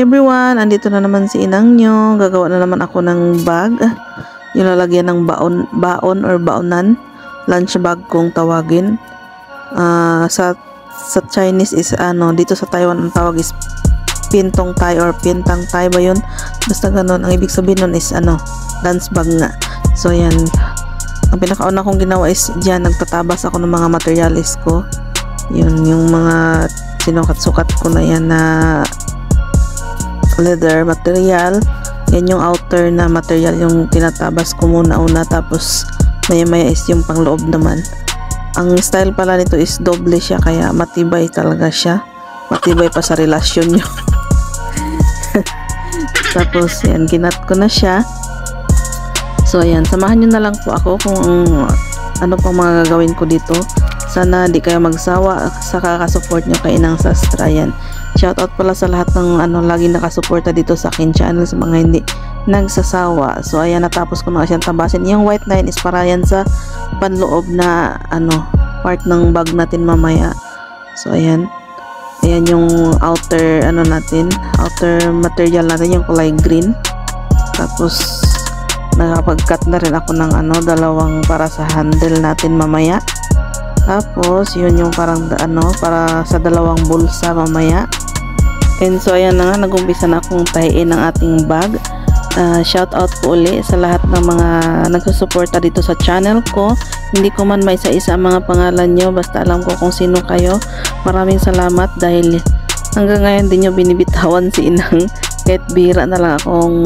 everyone, andito na naman si inang nyo. Gagawa na naman ako ng bag. Yung lalagyan ng baon or baonan. Lunch bag kung tawagin. Sa Chinese is dito sa Taiwan ang tawag is pintong tai or pintang tai ba yun? Basta ganun. Ang ibig sabihin nun is lunch bag nga. So yan. Ang pinakauna kong ginawa is dyan nagtatabas ako ng mga materialis ko. Yun yung mga sinukat-sukat ko na yan na leather material. Yan yung outer na material yung tinatabas ko muna tapos maya is yung pangloob naman. Ang style pala nito is doble siya kaya matibay talaga siya, matibay pa sa relasyon nyo. Tapos yan, ginat ko na siya. So ayan, samahan nyo na lang po ako kung ano pang mga gagawin ko dito. Sana di kayo magsawa sa kakasupport nyo kay Inang Sastra. Yan, shoutout pala sa lahat ng lagi nakasuporta dito sa akin channel, sa mga hindi nagsasawa. So ayan, natapos ko na siyang tabasin. Yung white line is para yan sa panloob na part ng bag natin mamaya. So ayan yung outer natin, outer material natin, yung kulay green. Tapos nakapag-cut na rin ako ng dalawang para sa handle natin mamaya. Tapos yun yung parang para sa dalawang bulsa mamaya. And so ayan na nga, nag-umpisa na akong tahiin ng ating bag. Shout out po uli sa lahat ng mga nagsusuporta dito sa channel ko. Hindi ko man may isa-isa ang mga pangalan nyo, basta alam ko kung sino kayo. Maraming salamat dahil hanggang ngayon din nyo binibitawan si Inang. Kahit bihira na lang akong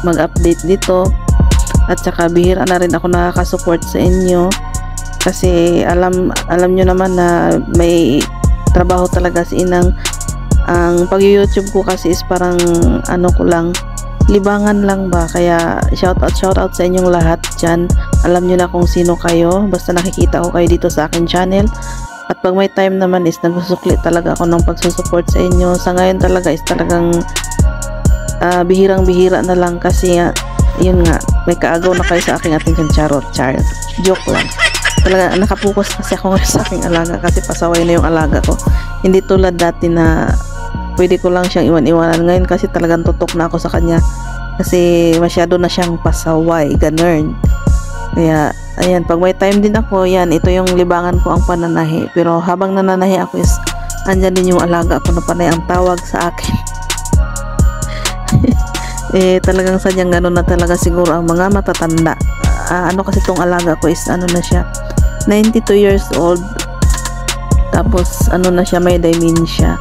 mag-update dito. At saka bihira na rin ako nakakasupport sa inyo. Kasi alam nyo naman na may trabaho talaga si Inang. Ang pag-YouTube ko kasi is parang ko lang, libangan lang ba. Kaya shout out sa inyong lahat dyan. Alam nyo na kung sino kayo, basta nakikita ko kayo dito sa akin channel. At pag may time naman is nagsusukli talaga ako ng pagsusupport sa inyo. Sa ngayon talaga is talagang bihirang-bihira na lang kasi yun nga, may kaagaw na kayo sa aking attention. Charot. Joke lang. Talaga nakapokus kasi ako sa aking alaga kasi pasaway na yung alaga ko. Hindi tulad dati na pwede ko lang siyang iwan-iwanan. Ngayon kasi talagang tutok na ako sa kanya kasi masyado na siyang pasaway, ganun. Kaya ayan, pag may time din ako, yan, ito yung libangan ko ang pananahi. Pero habang nananahi ako is andyan din yung alaga ko na panay ang tawag sa akin. Talagang sadyang ganun na talaga siguro ang mga matatanda. Kasi tong alaga ko is na siya 92 years old. Tapos na siya, may dementia.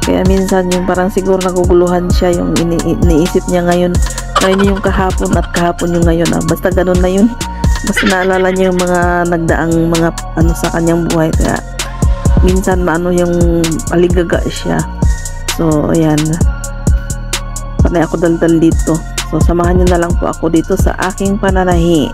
Kaya minsan yung parang siguro naguguluhan siya, yung iniisip niya ngayon yung kahapon at kahapon yung ngayon. Basta ganun na yun. Basta naalala niya yung mga nagdaang mga sa kanyang buhay. Kaya minsan yung aligaga siya. So ayan, panay ako daldal dito. So samahan niyo na lang po ako dito sa aking pananahi.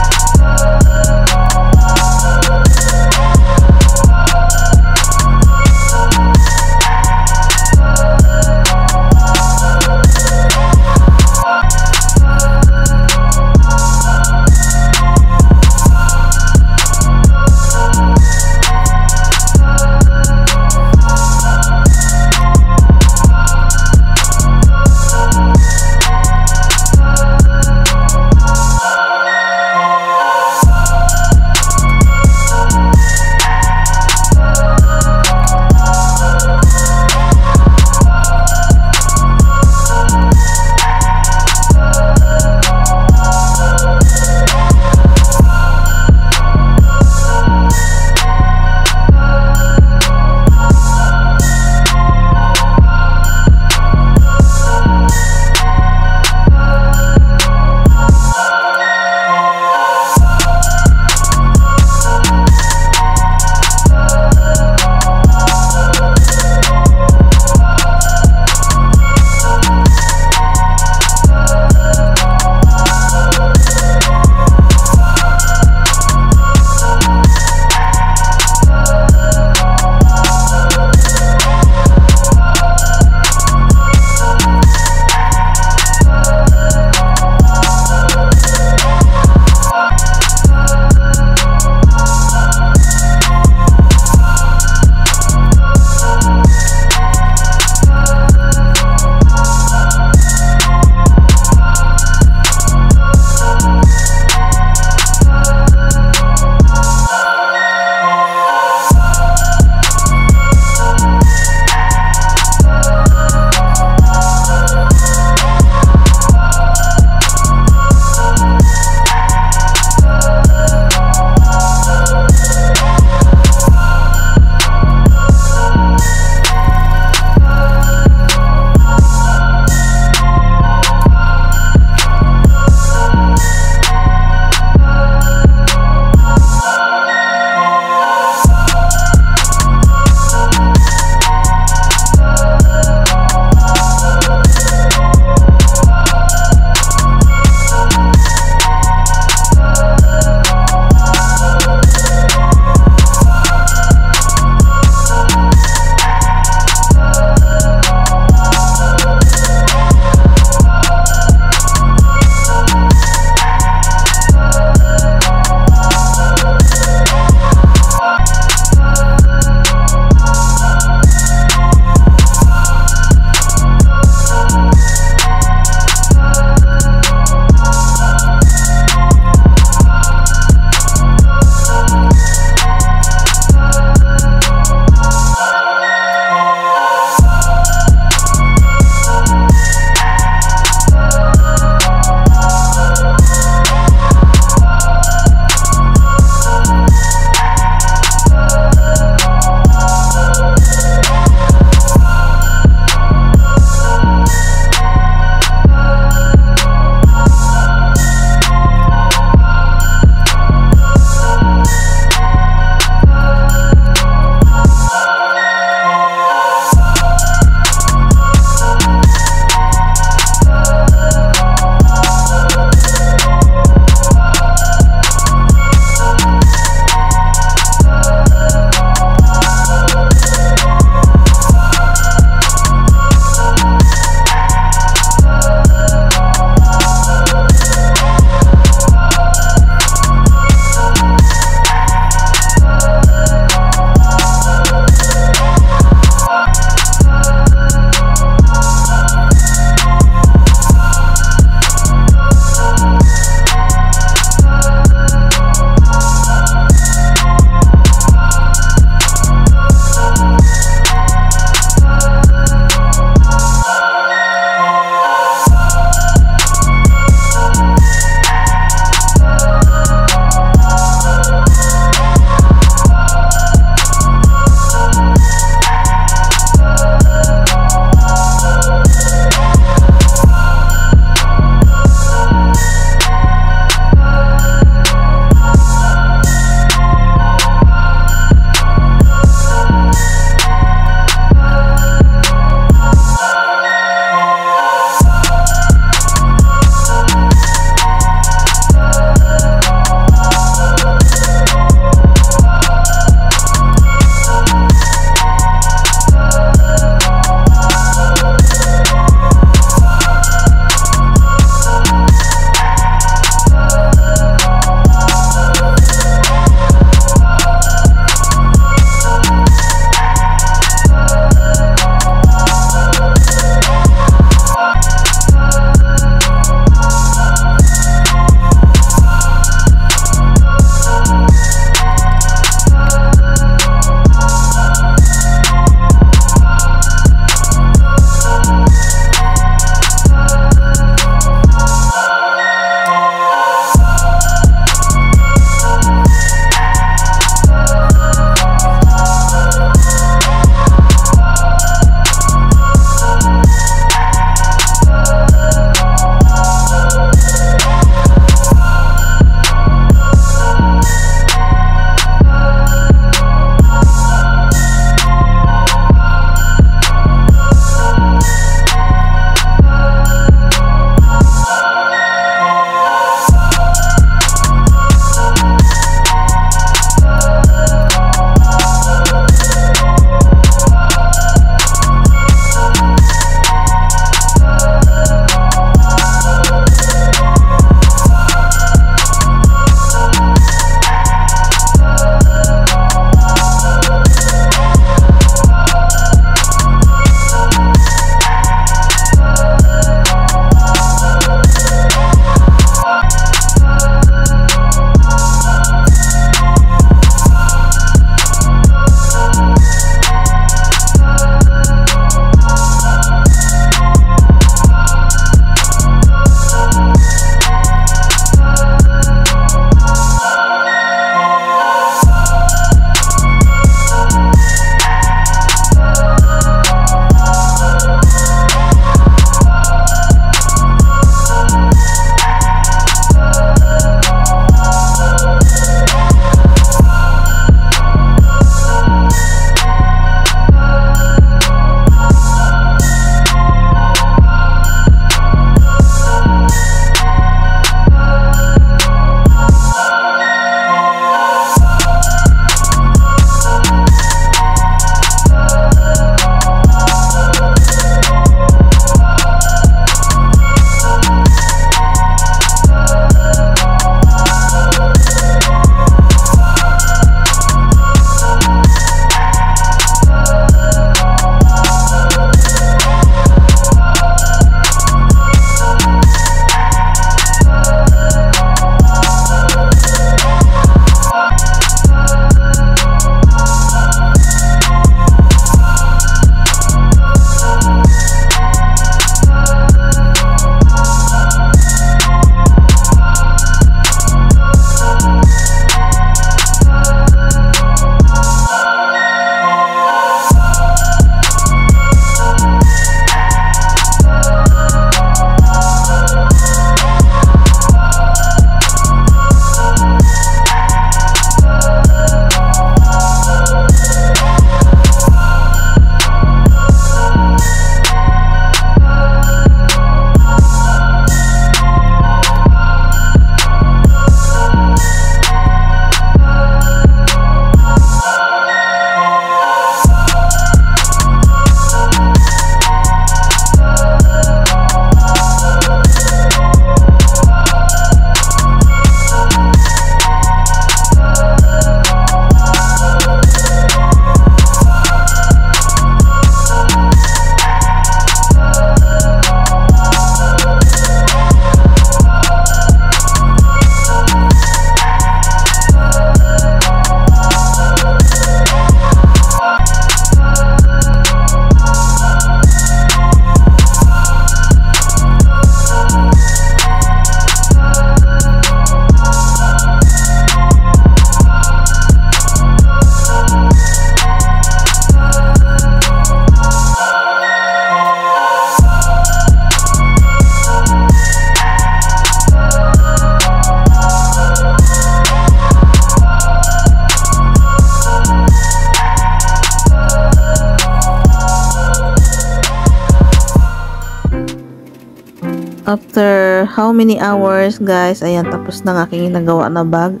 After how many hours guys, ayan, tapos na ang aking nagawa na bag.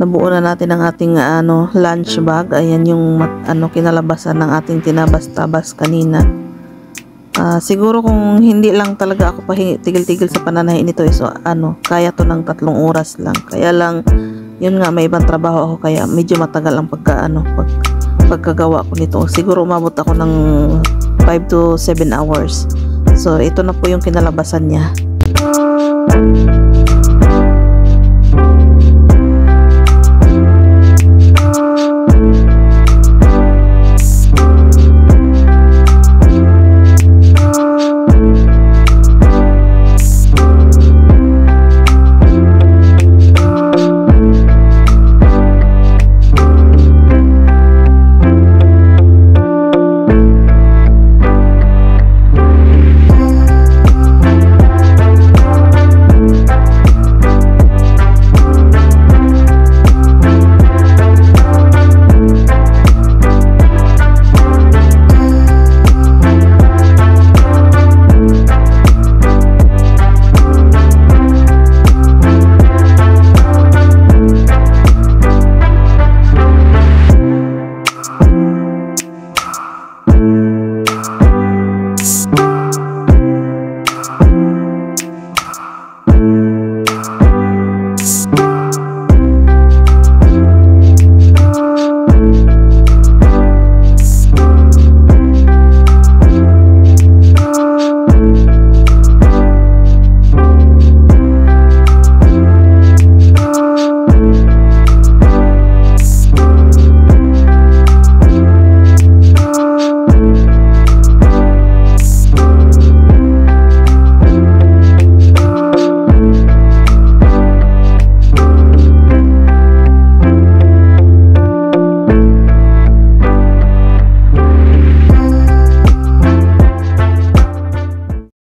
Nabuo na natin ang ating lunch bag. Ayan yung kinalabasan ng ating tinabas-tabas kanina. Siguro kung hindi lang talaga ako tigil-tigil sa pananahi nito, so kaya to ng 3 oras lang. Kaya lang yun nga, may ibang trabaho ako kaya medyo matagal ang pagkagawa ko nito. Siguro umabot ako ng 5 to 7 hours. So ito na po yung kinalabasan niya.